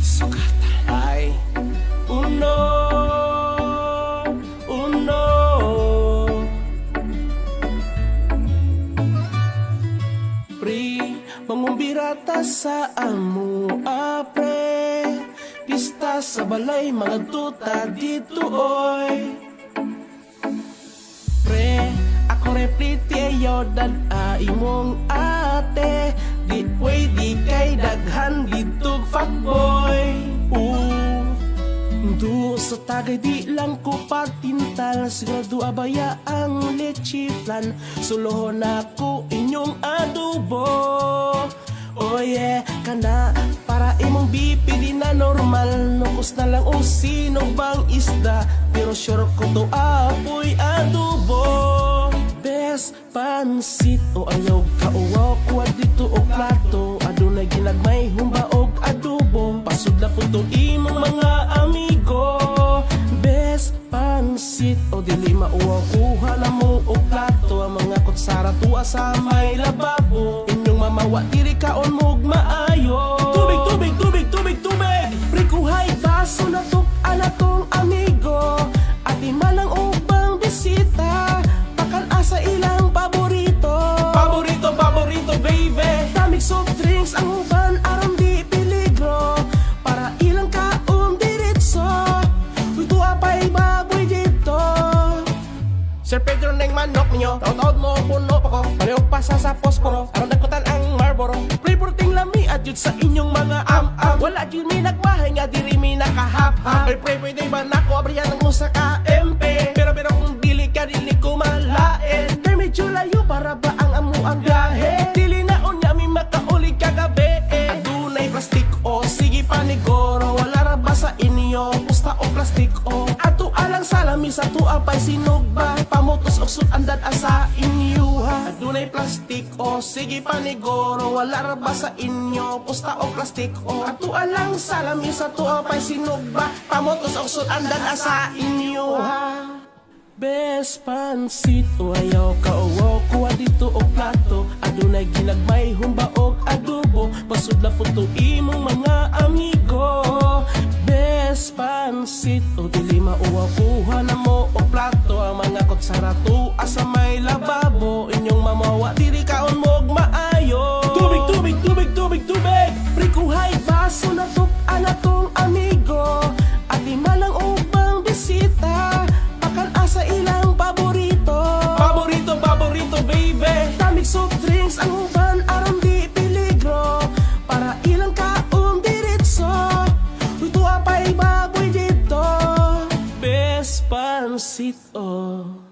sukatan. Ay, uno, uno. Pre, mangumbirata sa amo, apre. Pista sa balay, mga tuta dito, oy. Pre, ako repliti ayo dad imong ate. Di pwede kay daghan ditog fuckboy. Do sa tagay di lang ko patintal. Sigurado abaya ang leche plan. Suluhon ako inyong adobo. Oh yeah, kana para imong bipili na normal. Nukos na lang o sino bang isda. Pero sure ko to apoy adobo. Best pansit o ayaw kauwaw kuha dito o plato. Adunay ginagmay humba og adobo. Pasud na po to imong mga amigo. Best pansit o dili mauwaw kuha na mo og plato. Ang mga kutsara tuwa sa may lababo. Inyong mamawa diri kaon mog maayo. Tubig, tubig, tubig, tubig, tubig. Prikuhay baso na tuk anatong amigo. At imalang ubang bisita. Sa ilang paborito. Paborito, paborito, baby. Daming soft drinks ang uban, aram di peligro. Para ilang kaong diretso. Ito apay baboy dito. Sir Pedro neng manok ninyo. Taod-taod mo, puno pa ko. Palihog pa sa posporo. Aram nagkutan ang Marlboro. Flavorting lami at yun sa inyong mga am-am. Wala yun mi nagmahay nga diri mi nakahap-hap. Ay pwede ba na ko abriyan ng musa ka MP. Pero kung dili ka dili ko malain. Kay medyo layo para ba ang amu ang gahe. Dili na unya mi makaulig kagabi. Adunay plastik o sige panigoro. Wala ra ba sa inyo pusta o plastik o. Ato alang salami sa tuapay sinugba. Pamutos o sutandan asa inyo ha. Adunay plastik o sige panigoro. Wala ra ba sa inyo pusta o plastik o. Ato alang salami sa tuapay sinugba. Pamutos o sutandan asa inyo ha. Best pansit o ayaw kauwaw kuha dito o plato. Adunay ginagmay humba og adobo. Pasud na po to imong mga amigo. Best pansit o dili mauwaw kuha na mo og plato. Ang mga kutsara tuwa sa may lababo. Inyong mamawa diri kaon mo og maayo. Tubig, tubig, tubig, tubig, tubig. Prikuhay baso na tuk anatong amigo. At imalang ubang bisita. Sa ilang paborito. Paborito, paborito, baby. Daming soft drinks ang uban, aram di peligro. Para ilang kaong diretso. Ito apay baboy dito. Best pansit, oh.